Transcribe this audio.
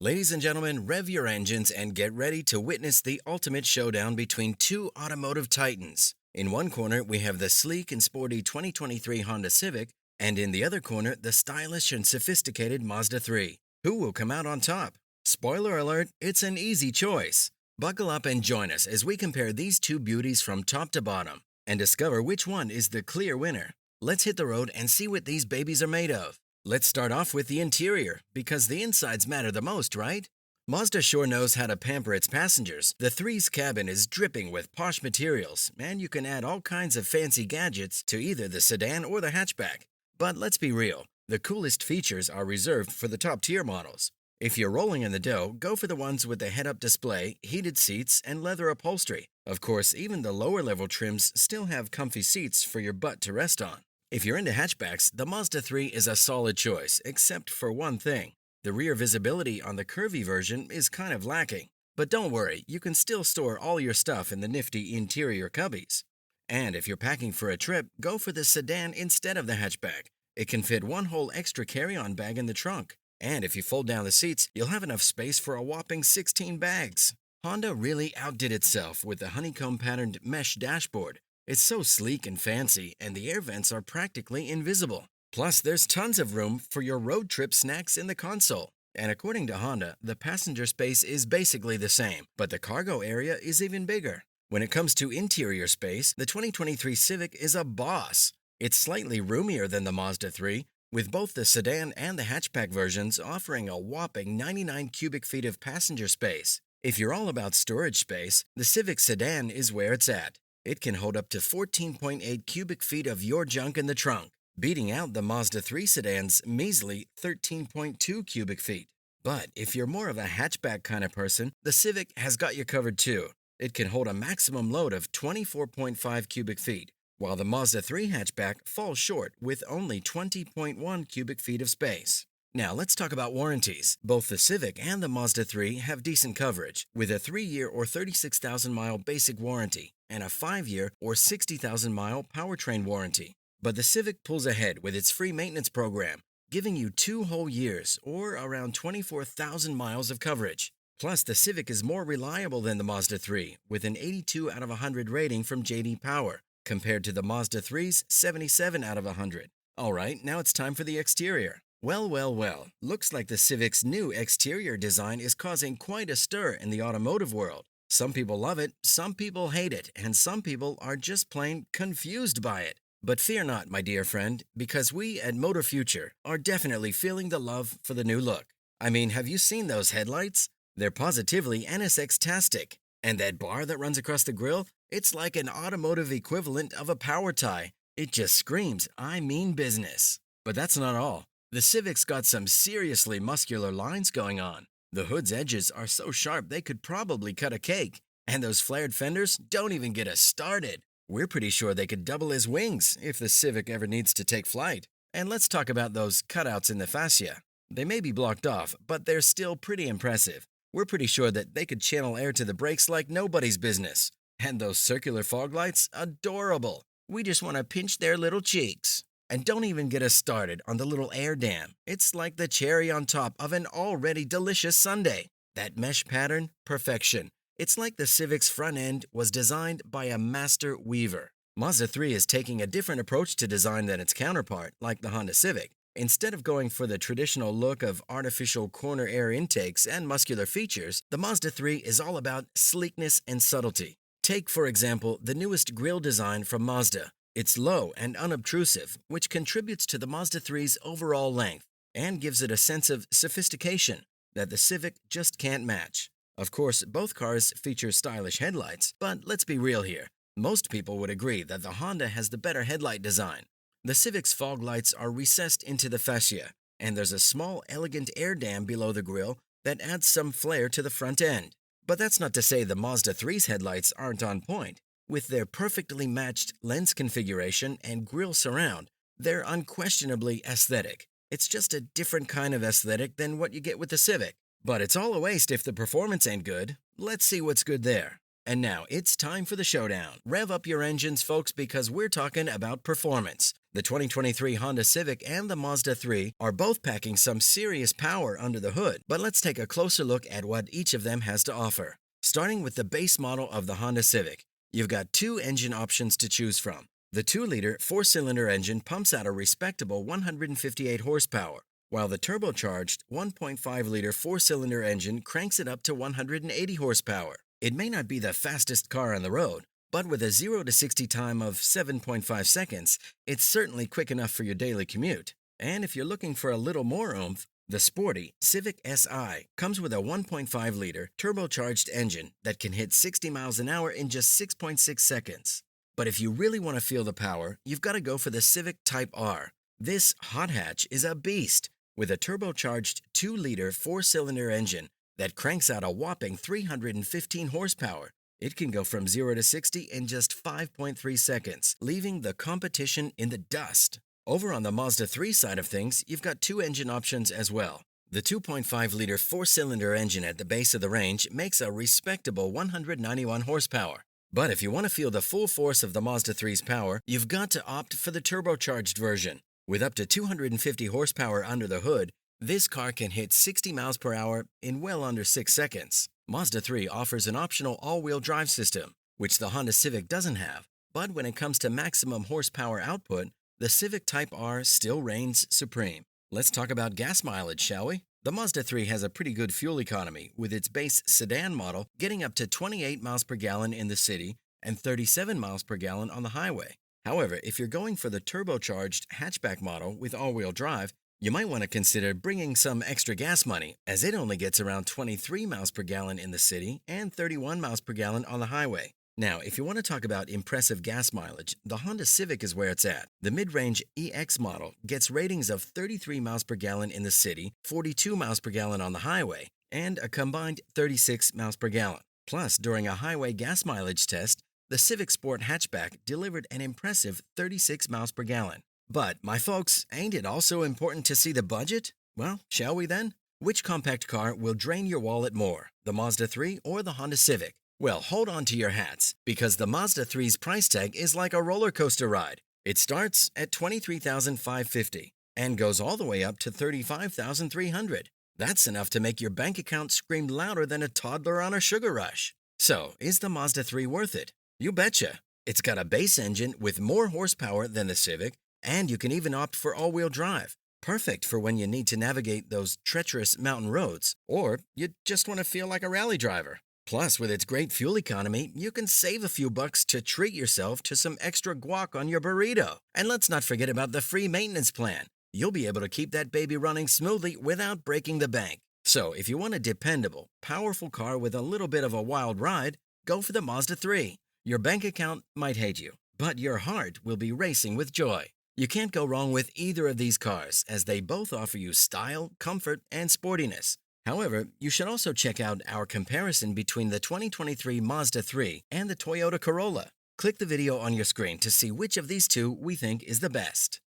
Ladies and gentlemen, rev your engines and get ready to witness the ultimate showdown between two automotive titans. In one corner, we have the sleek and sporty 2023 Honda Civic, and in the other corner, the stylish and sophisticated Mazda 3. Who will come out on top? Spoiler alert, it's an easy choice. Buckle up and join us as we compare these two beauties from top to bottom and discover which one is the clear winner. Let's hit the road and see what these babies are made of. Let's start off with the interior, because the insides matter the most, right? Mazda sure knows how to pamper its passengers. The 3's cabin is dripping with posh materials, and you can add all kinds of fancy gadgets to either the sedan or the hatchback. But let's be real, the coolest features are reserved for the top-tier models. If you're rolling in the dough, go for the ones with the head-up display, heated seats, and leather upholstery. Of course, even the lower-level trims still have comfy seats for your butt to rest on. If you're into hatchbacks, the Mazda 3 is a solid choice, except for one thing. The rear visibility on the curvy version is kind of lacking. But don't worry, you can still store all your stuff in the nifty interior cubbies. And if you're packing for a trip, go for the sedan instead of the hatchback. It can fit one whole extra carry-on bag in the trunk. And if you fold down the seats, you'll have enough space for a whopping 16 bags. Honda really outdid itself with the honeycomb-patterned mesh dashboard. It's so sleek and fancy, and the air vents are practically invisible. Plus, there's tons of room for your road trip snacks in the console. And according to Honda, the passenger space is basically the same, but the cargo area is even bigger. When it comes to interior space, the 2023 Civic is a boss. It's slightly roomier than the Mazda 3, with both the sedan and the hatchback versions offering a whopping 99 cubic feet of passenger space. If you're all about storage space, the Civic sedan is where it's at. It can hold up to 14.8 cubic feet of your junk in the trunk, beating out the Mazda 3 sedan's measly 13.2 cubic feet. But if you're more of a hatchback kind of person, the Civic has got you covered too. It can hold a maximum load of 24.5 cubic feet, while the Mazda 3 hatchback falls short with only 20.1 cubic feet of space. Now let's talk about warranties. Both the Civic and the Mazda 3 have decent coverage, with a 3-year or 36,000-mile basic warranty and a 5-year or 60,000-mile powertrain warranty. But the Civic pulls ahead with its free maintenance program, giving you 2 whole years or around 24,000 miles of coverage. Plus, the Civic is more reliable than the Mazda 3, with an 82 out of 100 rating from J.D. Power, compared to the Mazda 3's 77 out of 100. Alright, now it's time for the exterior. Well, looks like the Civic's new exterior design is causing quite a stir in the automotive world. Some people love it, some people hate it, and some people are just plain confused by it. But fear not, my dear friend, because we at Motor Future are definitely feeling the love for the new look. I mean, have you seen those headlights? They're positively NSX-tastic. And that bar that runs across the grille? It's like an automotive equivalent of a power tie. It just screams, I mean business. But that's not all. The Civic's got some seriously muscular lines going on. The hood's edges are so sharp they could probably cut a cake. And those flared fenders don't even get us started. We're pretty sure they could double as wings if the Civic ever needs to take flight. And let's talk about those cutouts in the fascia. They may be blocked off, but they're still pretty impressive. We're pretty sure that they could channel air to the brakes like nobody's business. And those circular fog lights, adorable. We just want to pinch their little cheeks. And don't even get us started on the little air dam. It's like the cherry on top of an already delicious sundae. That mesh pattern, perfection. It's like the Civic's front end was designed by a master weaver. Mazda 3 is taking a different approach to design than its counterpart, like the Honda Civic. Instead of going for the traditional look of artificial corner air intakes and muscular features, the Mazda 3 is all about sleekness and subtlety. Take, for example, the newest grille design from Mazda. It's low and unobtrusive, which contributes to the Mazda 3's overall length and gives it a sense of sophistication that the Civic just can't match. Of course, both cars feature stylish headlights, but let's be real here. Most people would agree that the Honda has the better headlight design. The Civic's fog lights are recessed into the fascia, and there's a small, elegant air dam below the grille that adds some flair to the front end. But that's not to say the Mazda 3's headlights aren't on point. With their perfectly matched lens configuration and grille surround, they're unquestionably aesthetic. It's just a different kind of aesthetic than what you get with the Civic. But it's all a waste if the performance ain't good. Let's see what's good there. And now it's time for the showdown. Rev up your engines, folks, because we're talking about performance. The 2023 Honda Civic and the Mazda 3 are both packing some serious power under the hood, but let's take a closer look at what each of them has to offer. Starting with the base model of the Honda Civic, you've got two engine options to choose from. The 2-liter 4-cylinder engine pumps out a respectable 158 horsepower, while the turbocharged 1.5-liter 4-cylinder engine cranks it up to 180 horsepower. It may not be the fastest car on the road, but with a 0 to 60 time of 7.5 seconds, it's certainly quick enough for your daily commute. And if you're looking for a little more oomph, the sporty Civic Si comes with a 1.5-liter turbocharged engine that can hit 60 miles an hour in just 6.6 seconds. But if you really want to feel the power, you've got to go for the Civic Type R. This hot hatch is a beast with a turbocharged 2-liter 4-cylinder engine that cranks out a whopping 315 horsepower. It can go from 0 to 60 in just 5.3 seconds, leaving the competition in the dust. Over on the Mazda 3 side of things, you've got two engine options as well. The 2.5-liter 4-cylinder engine at the base of the range makes a respectable 191 horsepower. But if you want to feel the full force of the Mazda 3's power, you've got to opt for the turbocharged version. With up to 250 horsepower under the hood, this car can hit 60 miles per hour in well under 6 seconds. Mazda 3 offers an optional all-wheel drive system, which the Honda Civic doesn't have. But when it comes to maximum horsepower output, the Civic Type R still reigns supreme. Let's talk about gas mileage, shall we? The Mazda 3 has a pretty good fuel economy, with its base sedan model getting up to 28 miles per gallon in the city and 37 miles per gallon on the highway. However, if you're going for the turbocharged hatchback model with all-wheel drive, you might want to consider bringing some extra gas money, as it only gets around 23 miles per gallon in the city and 31 miles per gallon on the highway. Now, if you want to talk about impressive gas mileage, the Honda Civic is where it's at. The mid-range EX model gets ratings of 33 miles per gallon in the city, 42 miles per gallon on the highway, and a combined 36 miles per gallon. Plus, during a highway gas mileage test, the Civic Sport hatchback delivered an impressive 36 miles per gallon. But, my folks, ain't it also important to see the budget? Well, shall we then? Which compact car will drain your wallet more, the Mazda 3 or the Honda Civic? Well, hold on to your hats, because the Mazda 3's price tag is like a roller coaster ride. It starts at $23,550 and goes all the way up to $35,300. That's enough to make your bank account scream louder than a toddler on a sugar rush. So, is the Mazda 3 worth it? You betcha. It's got a base engine with more horsepower than the Civic, and you can even opt for all-wheel drive. Perfect for when you need to navigate those treacherous mountain roads, or you just want to feel like a rally driver. Plus, with its great fuel economy, you can save a few bucks to treat yourself to some extra guac on your burrito. And let's not forget about the free maintenance plan. You'll be able to keep that baby running smoothly without breaking the bank. So, if you want a dependable, powerful car with a little bit of a wild ride, go for the Mazda 3. Your bank account might hate you, but your heart will be racing with joy. You can't go wrong with either of these cars, as they both offer you style, comfort, and sportiness. However, you should also check out our comparison between the 2023 Mazda 3 and the Toyota Corolla. Click the video on your screen to see which of these two we think is the best.